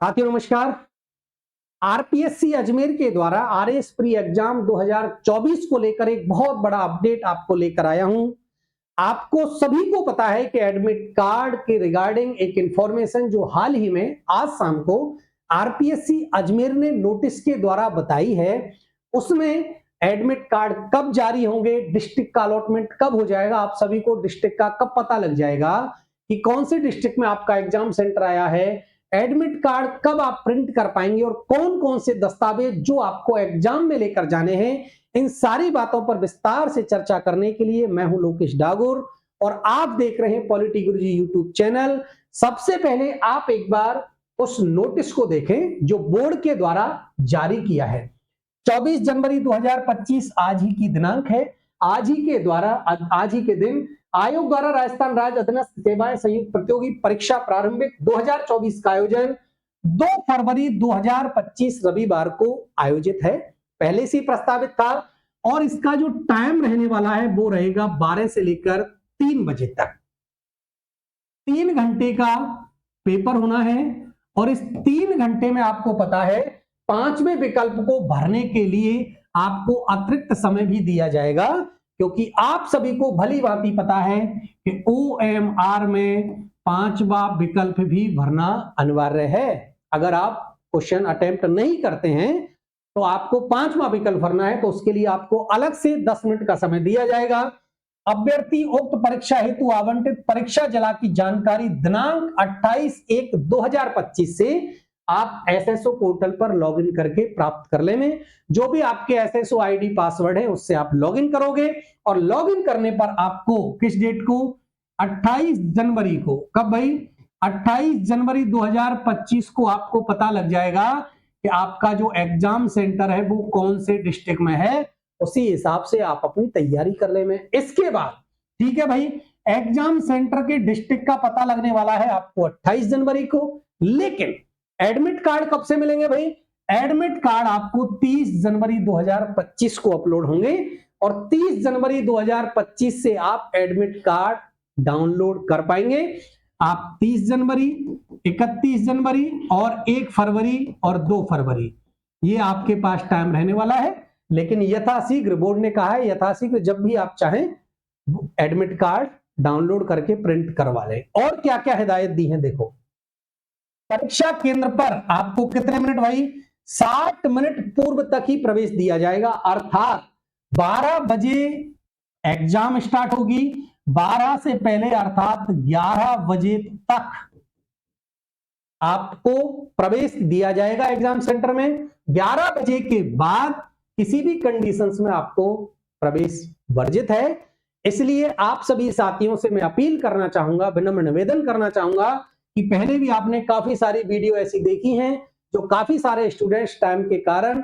साथियों नमस्कार। आरपीएससी अजमेर के द्वारा आरएस प्री एग्जाम 2024 को लेकर एक बहुत बड़ा अपडेट आपको लेकर आया हूं। आपको सभी को पता है कि एडमिट कार्ड के रिगार्डिंग एक इंफॉर्मेशन जो हाल ही में आज शाम को आरपीएससी अजमेर ने नोटिस के द्वारा बताई है, उसमें एडमिट कार्ड कब जारी होंगे, डिस्ट्रिक्ट का अलॉटमेंट कब हो जाएगा, आप सभी को डिस्ट्रिक्ट का कब पता लग जाएगा कि कौन से डिस्ट्रिक्ट में आपका एग्जाम सेंटर आया है, एडमिट कार्ड कब आप प्रिंट कर पाएंगे और कौन कौन से दस्तावेज जो आपको एग्जाम में लेकर जाने हैं, इन सारी बातों पर विस्तार से चर्चा करने के लिए मैं हूं लोकेश डागुर और आप देख रहे हैं पॉलिटी गुरुजी यूट्यूब चैनल। सबसे पहले आप एक बार उस नोटिस को देखें जो बोर्ड के द्वारा जारी किया है। 24 जनवरी 2025 आज ही की दिनांक है। आज ही के दिन आयोग द्वारा राजस्थान राज्य अधीनस्थ सेवाएं संयुक्त प्रतियोगी परीक्षा प्रारंभिक 2024 का आयोजन 2 फरवरी 2025 रविवार को आयोजित है। पहले से प्रस्तावित था और इसका जो टाइम रहने वाला है वो रहेगा 12 से लेकर 3 बजे तक। 3 घंटे का पेपर होना है और इस 3 घंटे में आपको पता है 5वें विकल्प को भरने के लिए आपको अतिरिक्त समय भी दिया जाएगा, क्योंकि आप सभी को भली भांति पता है कि ओएमआर में 5वां विकल्प भी भरना अनिवार्य है। अगर आप क्वेश्चन अटेम्प्ट नहीं करते हैं तो आपको 5वां विकल्प भरना है, तो उसके लिए आपको अलग से 10 मिनट का समय दिया जाएगा। अभ्यर्थी उक्त परीक्षा हेतु आवंटित परीक्षा जिला की जानकारी दिनांक 28/1/2025 से आप एसएसओ पोर्टल पर लॉगिन करके प्राप्त कर लेंगे। जो भी आपके एसएसओ आईडी पासवर्ड है उससे आप लॉगिन करोगे और लॉगिन करने पर आपको किस डेट को 28 जनवरी को, कब भाई 28 जनवरी 2025 को आपको पता लग जाएगा कि आपका जो एग्जाम सेंटर है वो कौन से डिस्ट्रिक्ट में है। उसी हिसाब से आप अपनी तैयारी कर ले में। इसके बाद ठीक है भाई, एग्जाम सेंटर के डिस्ट्रिक्ट का पता लगने वाला है आपको 28 जनवरी को, लेकिन एडमिट कार्ड कब से मिलेंगे भाई? एडमिट कार्ड आपको 30 जनवरी 2025 को अपलोड होंगे और 30 जनवरी 2025 से आप एडमिट कार्ड डाउनलोड कर पाएंगे। आप 30 जनवरी, 31 जनवरी और 1 फरवरी और 2 फरवरी ये आपके पास टाइम रहने वाला है, लेकिन यथाशीघ्र बोर्ड ने कहा है यथाशीघ्र जब भी आप चाहें एडमिट कार्ड डाउनलोड करके प्रिंट करवा लें। और क्या क्या हिदायत दी है देखो। परीक्षा केंद्र पर आपको कितने मिनट भाई? 60 मिनट पूर्व तक ही प्रवेश दिया जाएगा, अर्थात 12 बजे एग्जाम स्टार्ट होगी, 12 से पहले अर्थात 11 बजे तक आपको प्रवेश दिया जाएगा एग्जाम सेंटर में। 11 बजे के बाद किसी भी कंडीशंस में आपको प्रवेश वर्जित है। इसलिए आप सभी साथियों से मैं अपील करना चाहूंगा, विनम्र निवेदन करना चाहूंगा कि पहले भी आपने काफी सारी वीडियो ऐसी देखी हैं जो काफी सारे स्टूडेंट्स टाइम के कारण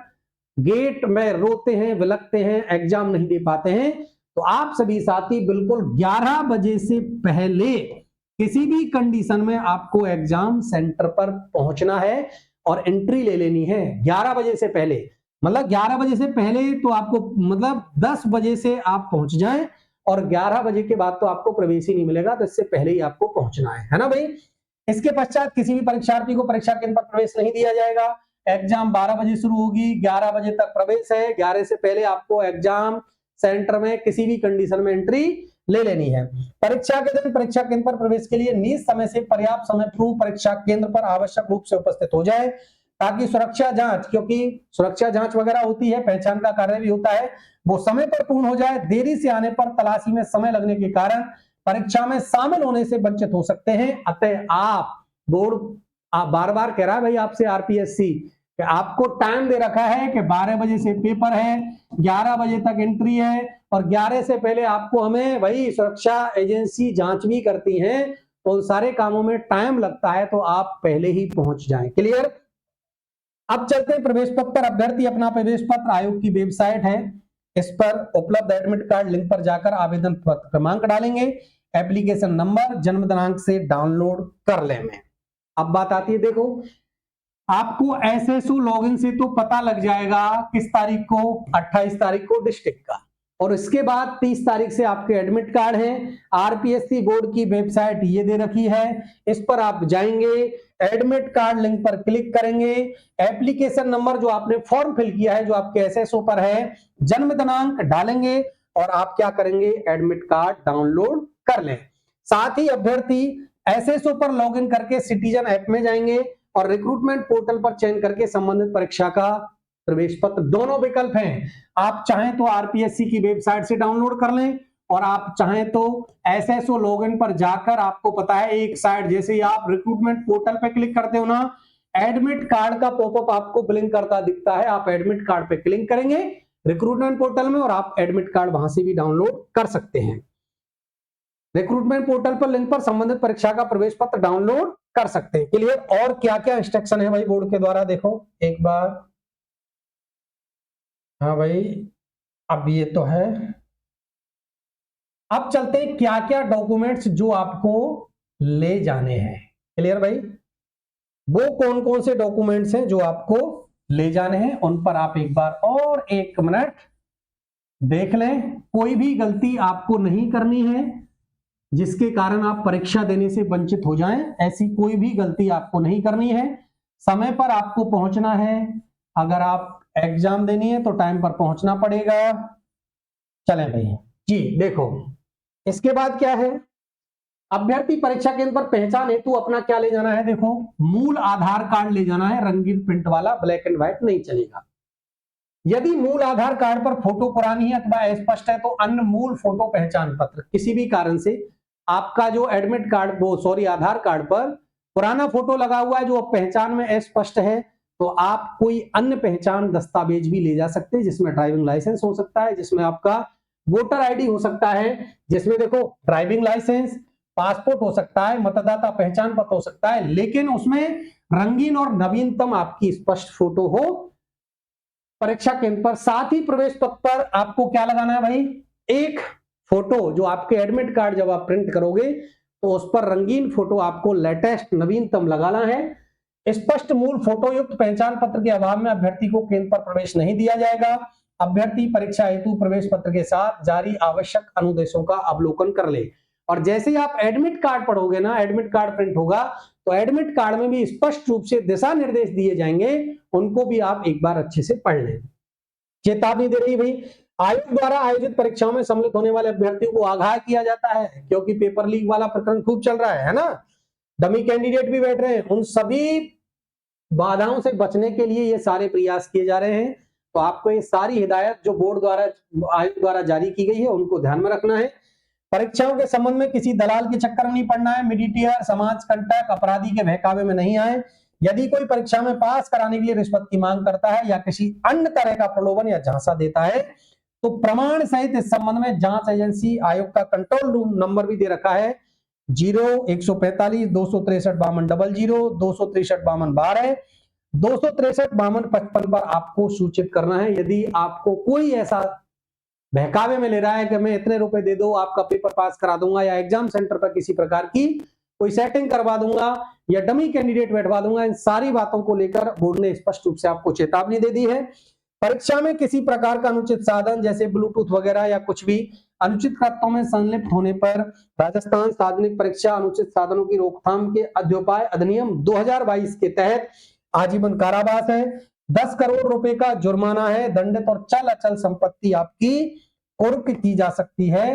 गेट में रोते हैं, विलकते हैं, एग्जाम नहीं दे पाते हैं। तो आप सभी साथी बिल्कुल 11 बजे से पहले किसी भी कंडीशन में आपको एग्जाम सेंटर पर पहुंचना है और एंट्री ले लेनी है। 11 बजे से पहले मतलब 11 बजे से पहले तो आपको मतलब 10 बजे से आप पहुंच जाएं और 11 बजे के बाद तो आपको प्रवेश ही नहीं मिलेगा, तो इससे पहले ही आपको पहुंचना है ना भाई। इसके पश्चात किसी भी परीक्षार्थी को परीक्षा केंद्र पर प्रवेश नहीं दिया जाएगा। एग्जाम 12 बजे शुरू होगी, 11 बजे तक प्रवेश है। 11 से पहले आपको एग्जाम सेंटर में किसी भी कंडीशन में एंट्री ले लेनी है। परीक्षा के दिन परीक्षा केंद्र पर प्रवेश के लिए नियत समय से पर्याप्त समय पूर्व परीक्षा केंद्र पर आवश्यक रूप से उपस्थित हो जाए, ताकि सुरक्षा जांच, क्योंकि सुरक्षा जांच वगैरह होती है, पहचान का कार्य भी होता है, वो समय पर पूर्ण हो जाए। देरी से आने पर तलाशी में समय लगने के कारण परीक्षा में शामिल होने से वंचित हो सकते हैं। अतः आप बोर्ड बार बार कह रहा है भाई आपसे आरपीएससी कि आपको टाइम दे रखा है कि 12 बजे से पेपर है, 11 बजे तक एंट्री है और 11 से पहले आपको हमें भाई सुरक्षा एजेंसी जांच भी करती है, तो उन सारे कामों में टाइम लगता है, तो आप पहले ही पहुंच जाएं। क्लियर? अब चलते हैं प्रवेश पत्र पर। अभ्यर्थी अपना प्रवेश पत्र आयोग की वेबसाइट है, इस पर उपलब्ध एडमिट कार्ड लिंक पर जाकर आवेदन पत्र क्रमांक डालेंगे, एप्लीकेशन नंबर, जन्म दिनांक से डाउनलोड कर लेंगे। अब बात आती है देखो, आपको एसएसओ लॉगिन से तो पता लग जाएगा किस तारीख को, 28 तारीख को डिस्ट्रिक्ट का। और इसके बाद 30 तारीख से आपके एडमिट कार्ड हैं। आरपीएससी बोर्ड की वेबसाइट ये दे रखी है, इस पर आप जाएंगे, एडमिट कार्ड लिंक पर क्लिक करेंगे, एप्लीकेशन नंबर जो आपने फॉर्म फिल किया है जो आपके एसएसओ पर है, जन्म दिनांक डालेंगे और आप क्या करेंगे, एडमिट कार्ड डाउनलोड कर लें। साथ ही अभ्यर्थी एसएसओ पर लॉगिन करके सिटीजन ऐप में जाएंगे और रिक्रूटमेंट पोर्टल पर चयन करके संबंधित परीक्षा का प्रवेश पत्र, दोनों विकल्प हैं। आप चाहें तो आरपीएससी की वेबसाइट से डाउनलोड कर लें और आप चाहें तो एसएसओ लॉगिन पर जाकर, आपको पता है एक साइड जैसे ही आप रिक्रूटमेंट पोर्टल पे क्लिक करते हो ना, एडमिट कार्ड का पॉपअप आपको ब्लिंक करता दिखता है, आप एडमिट कार्ड पे क्लिक करेंगे रिक्रूटमेंट पोर्टल में और आप एडमिट कार्ड वहां से भी डाउनलोड कर सकते हैं। रिक्रूटमेंट पोर्टल पर लिंक पर संबंधित परीक्षा का प्रवेश पत्र डाउनलोड कर सकते हैं। क्लियर? और क्या क्या इंस्ट्रक्शन है भाई बोर्ड के द्वारा, देखो एक बार। हाँ भाई, अब ये तो है। अब चलते हैं क्या क्या डॉक्यूमेंट्स जो आपको ले जाने हैं। क्लियर भाई? वो कौन कौन से डॉक्यूमेंट्स हैं जो आपको ले जाने हैं, उन पर आप एक बार और 1 मिनट देख लें। कोई भी गलती आपको नहीं करनी है जिसके कारण आप परीक्षा देने से वंचित हो जाएं, ऐसी कोई भी गलती आपको नहीं करनी है। समय पर आपको पहुंचना है, अगर आप एग्जाम देनी है तो टाइम पर पहुंचना पड़ेगा। चलें भाई जी, देखो इसके बाद क्या है, अभ्यर्थी परीक्षा केंद्र पर पहचान हेतु अपना क्या ले जाना है, देखो मूल आधार कार्ड ले जाना है, रंगीन प्रिंट वाला, ब्लैक एंड व्हाइट नहीं चलेगा। यदि मूल आधार कार्ड पर फोटो पुरानी है अथवा अस्पष्ट है तो अन्य मूल फोटो पहचान पत्र, किसी भी कारण से आपका जो एडमिट कार्ड, वो सॉरी आधार कार्ड पर पुराना फोटो लगा हुआ है जो पहचान में अस्पष्ट है, तो आप कोई अन्य पहचान दस्तावेज भी ले जा सकते हैं, जिसमें ड्राइविंग लाइसेंस हो सकता है, जिसमें आपका वोटर आईडी हो सकता है, जिसमें देखो ड्राइविंग लाइसेंस, पासपोर्ट हो सकता है, मतदाता पहचान पत्र हो सकता है, लेकिन उसमें रंगीन और नवीनतम आपकी स्पष्ट फोटो हो परीक्षा केंद्र पर। साथ ही प्रवेश पत्र पर आपको क्या लगाना है भाई, एक फोटो जो आपके एडमिट कार्ड जब आप प्रिंट करोगे तो उस पर रंगीन फोटो आपको लेटेस्ट नवीनतम लगाना है। स्पष्ट मूल फोटो युक्त पहचान पत्र के अभाव में अभ्यर्थी को केंद्र पर प्रवेश नहीं दिया जाएगा। अभ्यर्थी परीक्षा हेतु प्रवेश पत्र के साथ जारी आवश्यक अनुदेशों का अवलोकन कर ले। और जैसे ही आप एडमिट कार्ड पढ़ोगे ना, एडमिट कार्ड प्रिंट होगा तो एडमिट कार्ड में भी स्पष्ट रूप से दिशा निर्देश दिए जाएंगे, उनको भी आप एक बार अच्छे से पढ़ लें। चेतावनी दे रही भाई, आयोग द्वारा आयोजित परीक्षाओं में सम्मिलित होने वाले अभ्यर्थियों को आगाह किया जाता है, क्योंकि पेपर लीक वाला प्रकरण खूब चल रहा है ना, डमी कैंडिडेट भी बैठ रहे हैं, उन सभी बाधाओं से बचने के लिए ये सारे प्रयास किए जा रहे हैं। तो आपको ये सारी हिदायत जो बोर्ड द्वारा, आयोग द्वारा जारी की गई है, उनको ध्यान में रखना है। परीक्षाओं के संबंध में किसी दलाल के चक्कर में नहीं पड़ना है, मीडिएटर, समाज कंटक, अपराधी के बहकावे में नहीं आए। यदि कोई परीक्षा में पास कराने के लिए रिश्वत की मांग करता है या किसी अन्य तरह का प्रलोभन या झांसा देता है तो प्रमाण सहित इस संबंध में जांच एजेंसी आयोग का कंट्रोल रूम नंबर भी दे रखा है 0145 263 52 00, 263 52 12, 263 52 55 पर आपको सूचित करना है। यदि आपको कोई ऐसा बहकावे में ले रहा है कि मैं इतने रुपए दे दो आपका पेपर पास करा दूंगा, या एग्जाम सेंटर पर किसी प्रकार की कोई सेटिंग करवा दूंगा या डमी कैंडिडेट बैठवा दूंगा, इन सारी बातों को लेकर बोर्ड ने स्पष्ट रूप से आपको चेतावनी दे दी है। परीक्षा में किसी प्रकार का अनुचित साधन जैसे ब्लूटूथ वगैरह या कुछ भी अनुचित तत्वों में संलिप्त होने पर राजस्थान सार्वजनिक परीक्षा अनुचित साधनों की रोकथाम के अध्योपाय अधिनियम 2022 के तहत आजीवन कारावास है, 10 करोड़ रुपए का जुर्माना है, दंडित और चल अचल संपत्ति आपकी कुर्क की जा सकती है।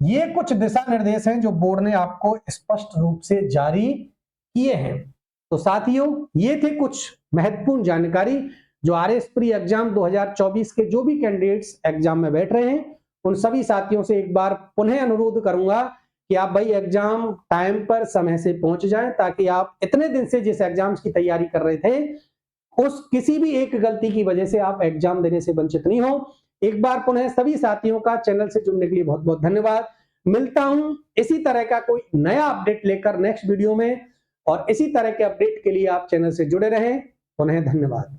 ये कुछ दिशा निर्देश हैं जो बोर्ड ने आपको स्पष्ट रूप से जारी किए हैं। तो साथियों, ये थे कुछ महत्वपूर्ण जानकारी जो आरएस प्री एग्जाम 2024 के जो भी कैंडिडेट्स एग्जाम में बैठ रहे हैं, उन सभी साथियों से एक बार पुनः अनुरोध करूंगा कि आप भाई एग्जाम टाइम पर समय से पहुंच जाएं, ताकि आप इतने दिन से जिस एग्जाम्स की तैयारी कर रहे थे उस किसी भी एक गलती की वजह से आप एग्जाम देने से वंचित नहीं हो। एक बार पुनः सभी साथियों का चैनल से जुड़ने के लिए बहुत बहुत धन्यवाद। मिलता हूं इसी तरह का कोई नया अपडेट लेकर नेक्स्ट वीडियो में, और इसी तरह के अपडेट के लिए आप चैनल से जुड़े रहें। पुनः धन्यवाद।